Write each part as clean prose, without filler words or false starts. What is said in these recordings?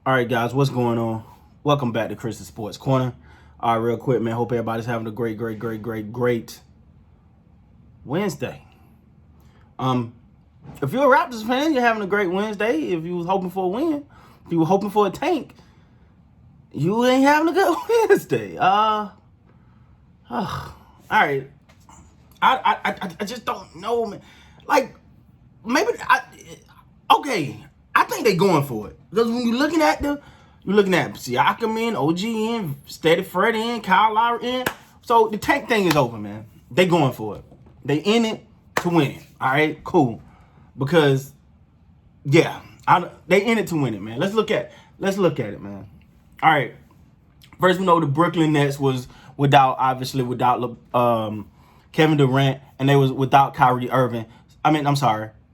All right, guys, what's going on? Welcome back to Chris's Sports Corner. All right, real quick, man. Hope everybody's having a great Wednesday. If you're a Raptors fan, you're having a great Wednesday. If you was hoping for a win, if you were hoping for a tank, you ain't having a good Wednesday. All right. I just don't know, man. Like, maybe okay. I think they're going for it because when you're looking at Siakam in, OG in, Steady Fred in, Kyle Lowry in. So the tank thing is over, man. They going for it. They in it to win it. All right, cool. Because yeah, they in it to win it, man. Let's look at it, man. All right. First, we know the Brooklyn Nets was without Kevin Durant, and they was without Kyrie Irving.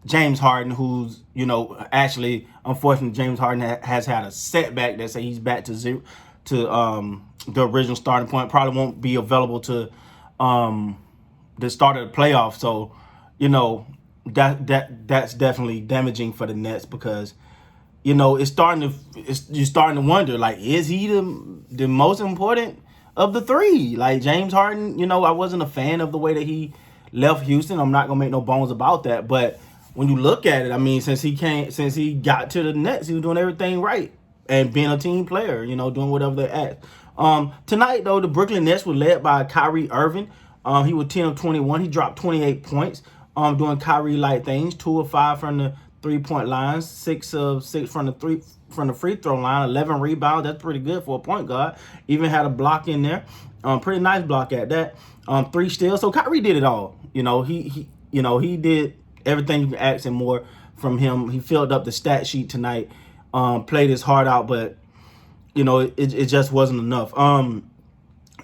James Harden, who's, actually, unfortunately, James Harden has had a setback that say he's back to zero, to the original starting point. Probably won't be available to the start of the playoffs. So, that's definitely damaging for the Nets because, you're starting to wonder, like, is he the most important of the three? Like James Harden, I wasn't a fan of the way that he left Houston. I'm not gonna make no bones about that, but when you look at it, since he got to the Nets, he was doing everything right and being a team player, doing whatever they asked. Tonight, though, the Brooklyn Nets were led by Kyrie Irving. He was 10 of 21. He dropped 28 points, doing Kyrie-like things. 2 of 5 from the three-point line, 6 of 6 from the free throw line, 11 rebounds. That's pretty good for a point guard. Even had a block in there. Pretty nice block at that. 3 steals. So Kyrie did it all. He did everything you can ask and more from him. He filled up the stat sheet tonight, played his heart out, but it just wasn't enough.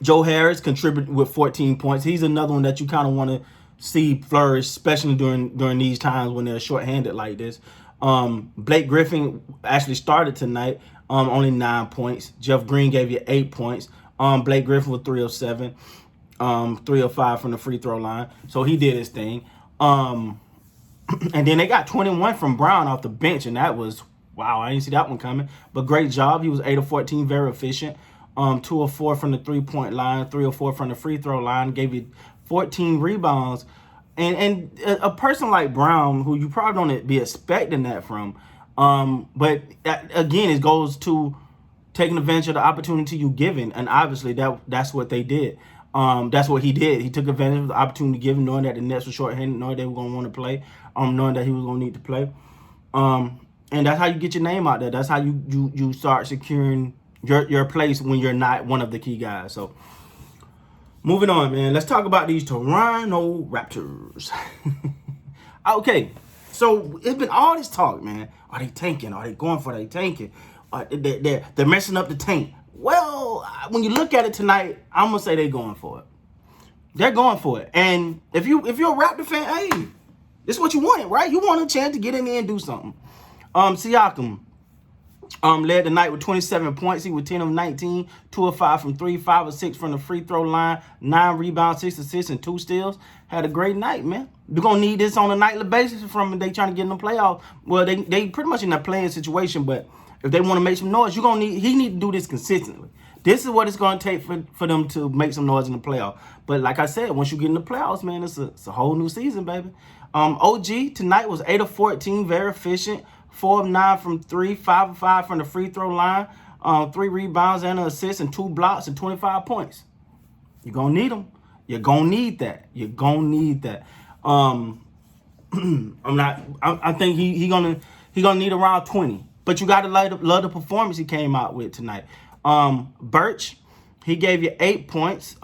Joe Harris contributed with 14 points. He's another one that you kind of want to see flourish, especially during these times when they're shorthanded like this. Blake Griffin actually started tonight, only 9 points. Jeff Green gave you 8 points. Blake Griffin was 3 of 7, 3 of 5 from the free throw line, so he did his thing. And then they got 21 from Brown off the bench, and that was, wow, I didn't see that one coming. But great job. He was 8 of 14, very efficient. 2 of 4 from the three-point line, 3 of 4 from the free throw line, gave you 14 rebounds. And a person like Brown, who you probably don't be expecting that from, but again, it goes to taking advantage of the opportunity you given, and obviously that's what they did. That's what he did. He took advantage of the opportunity given, knowing that the Nets were shorthanded, knowing they were going to want to play, knowing that he was going to need to play. And that's how you get your name out there. That's how you start securing your place when you're not one of the key guys. So, moving on, man. Let's talk about these Toronto Raptors. Okay, so it's been all this talk, man. Are they tanking? Are they going for it? Are they tanking? They're messing up the tank. Well, when you look at it tonight, I'm gonna say they're going for it. They're going for it. And if you're a Raptor fan, hey, this is what you wanted, right? You want a chance to get in there and do something. Siakam led the night with 27 points. He was 10 of 19, 2 of 5 from 3, 5 of 6 from the free throw line, 9 rebounds, 6 assists, and 2 steals. Had a great night, man. You're going to need this on a nightly basis from they trying to get in the playoffs. Well, they pretty much in that playing situation, but if they want to make some noise, he need to do this consistently. This is what it's going to take for them to make some noise in the playoffs. But like I said, once you get in the playoffs, man, it's a whole new season, baby. OG tonight was 8 of 14, very efficient. 4 of 9 from 3, 5 of 5 from the free throw line, 3 rebounds and an assist and 2 blocks and 25 points. You're going to need them. You're going to need that. You're going to need that. I think he gonna need around 20. But you got to love the performance he came out with tonight. Birch, he gave you 8 points,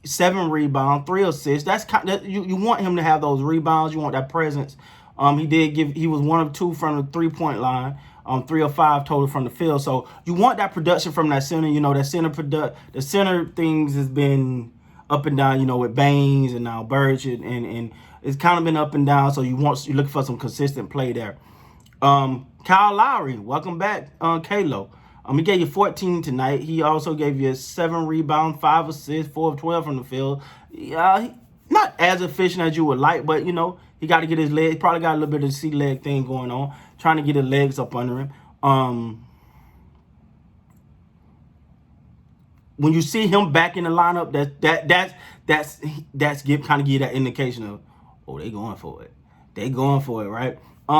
7 rebounds, 3 assists. That's you want him to have those rebounds. You want that presence. He was 1 of 2 from the 3-point line, 3 of 5 total from the field. So you want that production from that center. The center things has been up and down, with Baines and now Birch, and it's kind of been up and down. So you're looking for some consistent play there. Kyle Lowry, welcome back, Kalo. He gave you 14 tonight. He also gave you 7 rebounds, 5 assists, 4 of 12 from the field. Not as efficient as you would like, but, he got to get his legs. Probably got a little bit of the sea leg thing going on, trying to get his legs up under him. when you see him back in the lineup, that's give you that indication of, oh, they going for it. They going for it, right?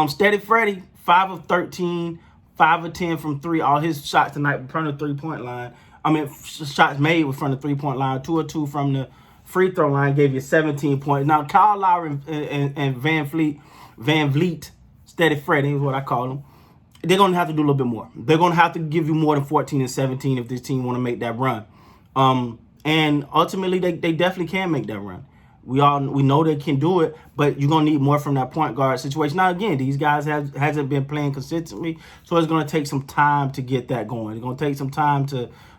Steady Freddie, 5 of 13, 5 of 10 from 3. All his shots tonight were from the 3-point line. I mean, shots made were from the 3-point line. 2 of 2 from the free throw line gave you 17 points. Now, Kyle Lowry and Van Vliet, Steady Freddie is what I call them. They're going to have to do a little bit more. They're going to have to give you more than 14 and 17 if this team want to make that run. And ultimately, they definitely can make that run. We know they can do it, but you're going to need more from that point guard situation. Now, again, these guys hasn't been playing consistently, so it's going to take some time to get that going. It's going to take some time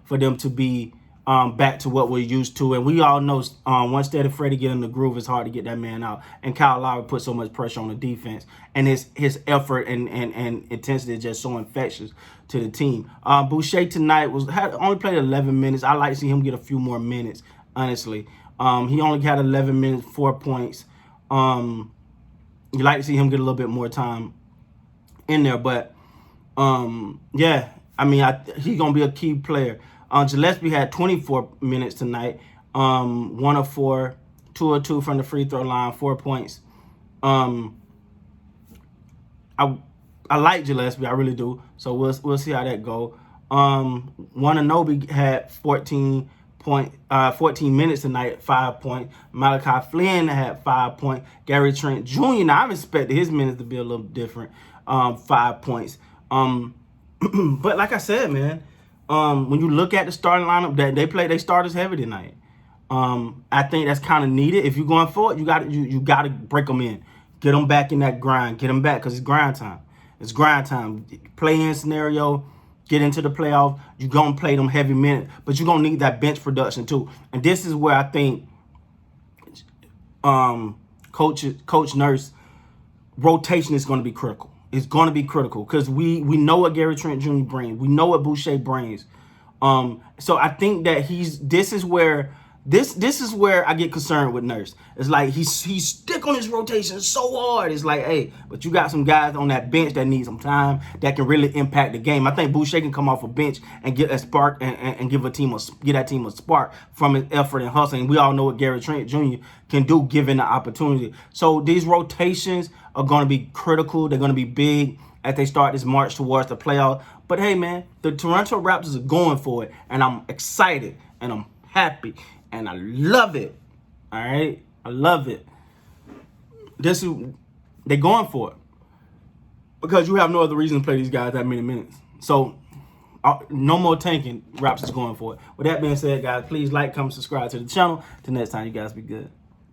for them to be back to what we're used to. And we all know once Steady Freddie get in the groove, it's hard to get that man out. And Kyle Lowry put so much pressure on the defense. And his effort and intensity is just so infectious to the team. Boucher tonight only played 11 minutes. I like to see him get a few more minutes, honestly. He only had 11 minutes, 4 points. You like to see him get a little bit more time in there. But, yeah, I mean, he's going to be a key player. Gillespie had 24 minutes tonight, 1 of 4, 2 of 2 from the free throw line, 4 points. I like Gillespie, I really do. So we'll see how that go. Wananobi had 14 minutes tonight, 5 points. Malachi Flynn had 5 points. Gary Trent Jr. Now I've expected his minutes to be a little different, 5 points. But like I said, man. When you look at the starting lineup, that they starters heavy tonight. I think that's kind of needed. If you're going for it, you got to break them in, get them back in that grind, get them back because it's grind time. It's grind time. Play-in scenario, get into the playoff. You're gonna play them heavy minutes, but you're gonna need that bench production too. And this is where I think Coach Nurse rotation is going to be critical. It's going to be critical because we know what Gary Trent Jr. brings. We know what Boucher brings. So I think that this is where I get concerned with Nurse. It's like he's stick on his rotation so hard. It's like, hey, but you got some guys on that bench that need some time that can really impact the game. I think Boucher can come off a bench and get a spark and give that team a spark from his effort and hustling. We all know what Gary Trent Jr. can do given the opportunity. So these rotations are going to be critical. They're going to be big as they start this march towards the playoff. But hey, man, the Toronto Raptors are going for it, and I'm excited and I'm happy. And I love it. All right? I love it. They're going for it. Because you have no other reason to play these guys that many minutes. So, no more tanking. Raptors going for it. With that being said, guys, please like, comment, subscribe to the channel. Till next time, you guys be good.